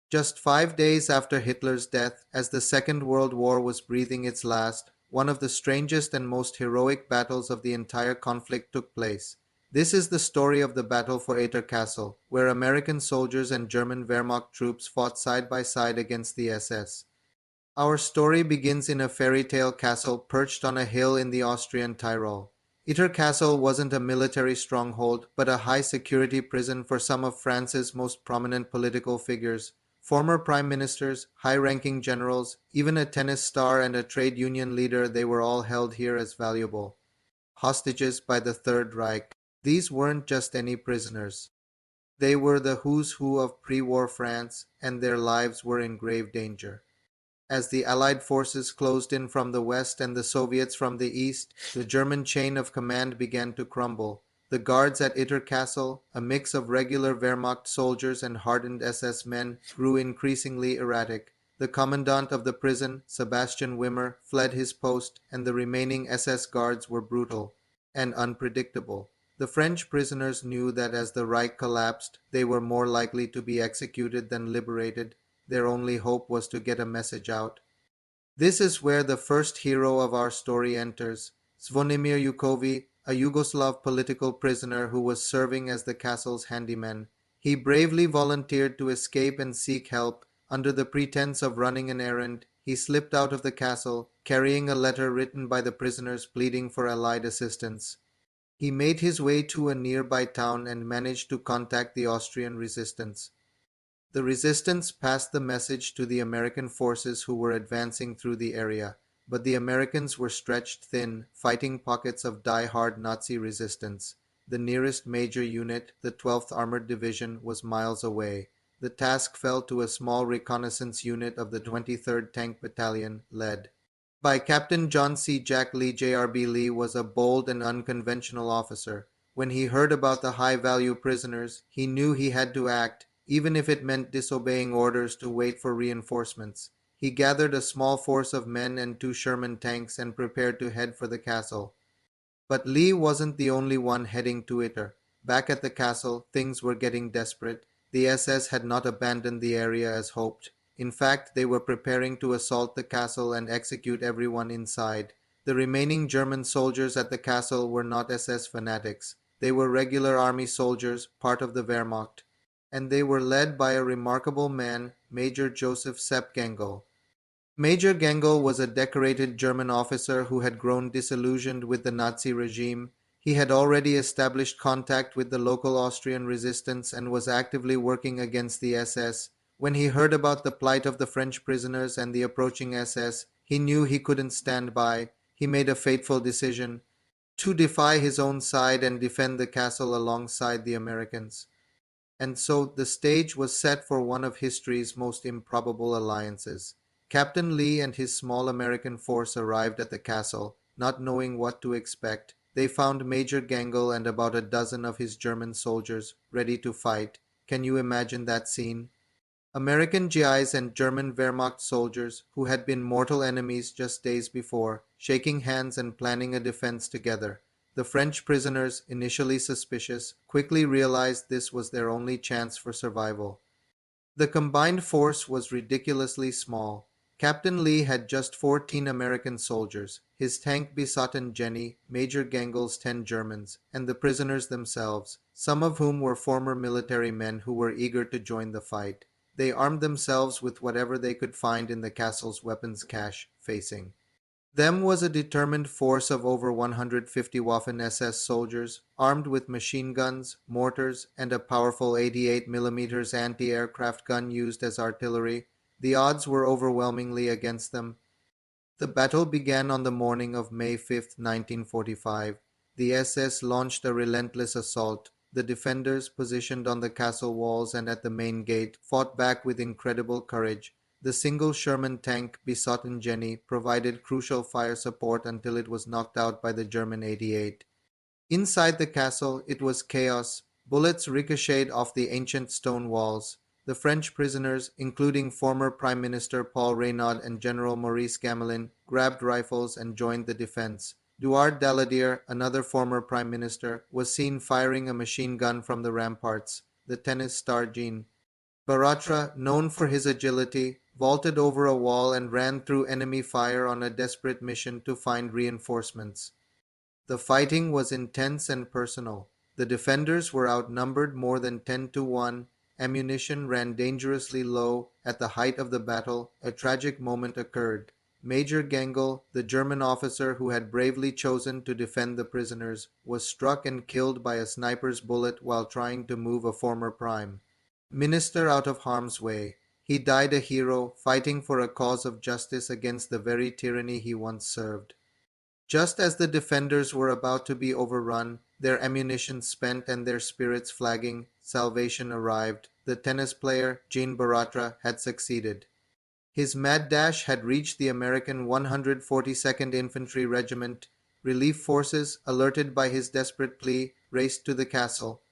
Just 5 days after Hitler's death, as the Second World War was breathing its last, one of the strangest and most heroic battles of the entire conflict took place. This is the story of the battle for Itter Castle, where American soldiers and German Wehrmacht troops fought side by side against the SS. Our story begins in a fairy tale castle perched on a hill in the Austrian Tyrol. Itter Castle wasn't a military stronghold, but a high security prison for some of France's most prominent political figures. Former prime ministers, high ranking generals, even a tennis star and a trade union leader, they were all held here as valuable hostages by the Third Reich. These weren't just any prisoners. They were the who's who of pre war France, and their lives were in grave danger. As the Allied forces closed in from the west and the Soviets from the east, the German chain of command began to crumble. The guards at Itter Castle, a mix of regular Wehrmacht soldiers and hardened SS men, grew increasingly erratic. The commandant of the prison, Sebastian Wimmer, fled his post, and the remaining SS guards were brutal and unpredictable. The French prisoners knew that as the Reich collapsed, they were more likely to be executed than liberated. Their only hope was to get a message out. This is where the first hero of our story enters, Zvonimir Jukovi, a Yugoslav political prisoner who was serving as the castle's handyman. He bravely volunteered to escape and seek help. Under the pretense of running an errand, he slipped out of the castle, carrying a letter written by the prisoners pleading for Allied assistance. He made his way to a nearby town and managed to contact the Austrian resistance. The resistance passed the message to the American forces who were advancing through the area, but the Americans were stretched thin, fighting pockets of die-hard Nazi resistance. The nearest major unit, the 12th Armored Division, was miles away. The task fell to a small reconnaissance unit of the 23rd Tank Battalion, led by Captain John C. Jack Lee. J.R.B. Lee was a bold and unconventional officer. When he heard about the high-value prisoners, he knew he had to act, even if it meant disobeying orders to wait for reinforcements. He gathered a small force of men and 2 Sherman tanks and prepared to head for the castle. But Lee wasn't the only one heading to Itter. Back at the castle, things were getting desperate. The SS had not abandoned the area as hoped. In fact, they were preparing to assault the castle and execute everyone inside. The remaining German soldiers at the castle were not SS fanatics. They were regular army soldiers, part of the Wehrmacht, and they were led by a remarkable man, Major Joseph Sepp Gangl. Major Gangl was a decorated German officer who had grown disillusioned with the Nazi regime. He had already established contact with the local Austrian resistance and was actively working against the SS. When he heard about the plight of the French prisoners and the approaching SS, he knew he couldn't stand by. He made a fateful decision to defy his own side and defend the castle alongside the Americans. And so the stage was set for one of history's most improbable alliances. Captain Lee and his small American force arrived at the castle, not knowing what to expect. They found Major Gangl and about a dozen of his German soldiers ready to fight. Can you imagine that scene? American GIs and German Wehrmacht soldiers, who had been mortal enemies just days before, shaking hands and planning a defense together. The French prisoners, initially suspicious, quickly realized this was their only chance for survival. The combined force was ridiculously small. Captain Lee had just 14 American soldiers, his tank Besotten Anne, Major Gangl's 10 Germans, and the prisoners themselves, some of whom were former military men who were eager to join the fight. They armed themselves with whatever they could find in the castle's weapons cache. Facing them was a determined force of over 150 Waffen-SS soldiers, armed with machine guns, mortars, and a powerful 88mm anti-aircraft gun used as artillery. The odds were overwhelmingly against them. The battle began on the morning of May 5, 1945. The SS launched a relentless assault. The defenders, positioned on the castle walls and at the main gate, fought back with incredible courage. The single Sherman tank, Besotten Anne, provided crucial fire support until it was knocked out by the German 88. Inside the castle, it was chaos. Bullets ricocheted off the ancient stone walls. The French prisoners, including former Prime Minister Paul Reynaud and General Maurice Gamelin, grabbed rifles and joined the defense. Duard Daladier, another former Prime Minister, was seen firing a machine gun from the ramparts. The tennis star Jean Baratra, known for his agility, vaulted over a wall and ran through enemy fire on a desperate mission to find reinforcements. The fighting was intense and personal. The defenders were outnumbered more than 10 to 1. Ammunition ran dangerously low. At the height of the battle, a tragic moment occurred. Major Gangl, the German officer who had bravely chosen to defend the prisoners, was struck and killed by a sniper's bullet while trying to move a former prime minister out of harm's way. He died a hero, fighting for a cause of justice against the very tyranny he once served. Just as the defenders were about to be overrun, their ammunition spent and their spirits flagging, salvation arrived. The tennis player, Jean Baratra, had succeeded. His mad dash had reached the American 142nd Infantry Regiment. Relief forces, alerted by his desperate plea, raced to the castle.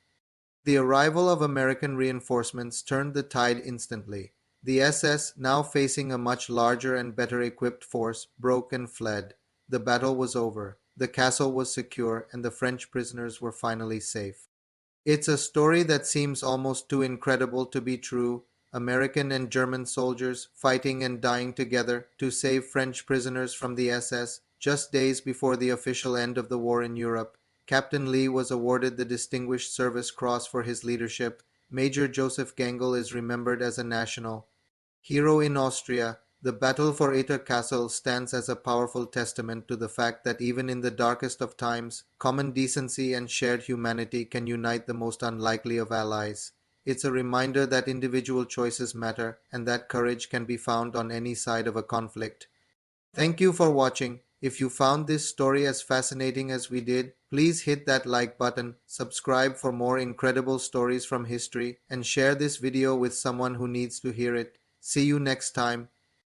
The arrival of American reinforcements turned the tide instantly. The SS, now facing a much larger and better equipped force, broke and fled. The battle was over, the castle was secure, and the French prisoners were finally safe. It's a story that seems almost too incredible to be true. American and German soldiers fighting and dying together to save French prisoners from the SS. Just days before the official end of the war in Europe, Captain Lee was awarded the Distinguished Service Cross for his leadership. Major Joseph Gangl is remembered as a national hero in Austria. The battle for Itter Castle stands as a powerful testament to the fact that even in the darkest of times, common decency and shared humanity can unite the most unlikely of allies. It's a reminder that individual choices matter and that courage can be found on any side of a conflict. Thank you for watching. If you found this story as fascinating as we did, please hit that like button, subscribe for more incredible stories from history, and share this video with someone who needs to hear it. See you next time.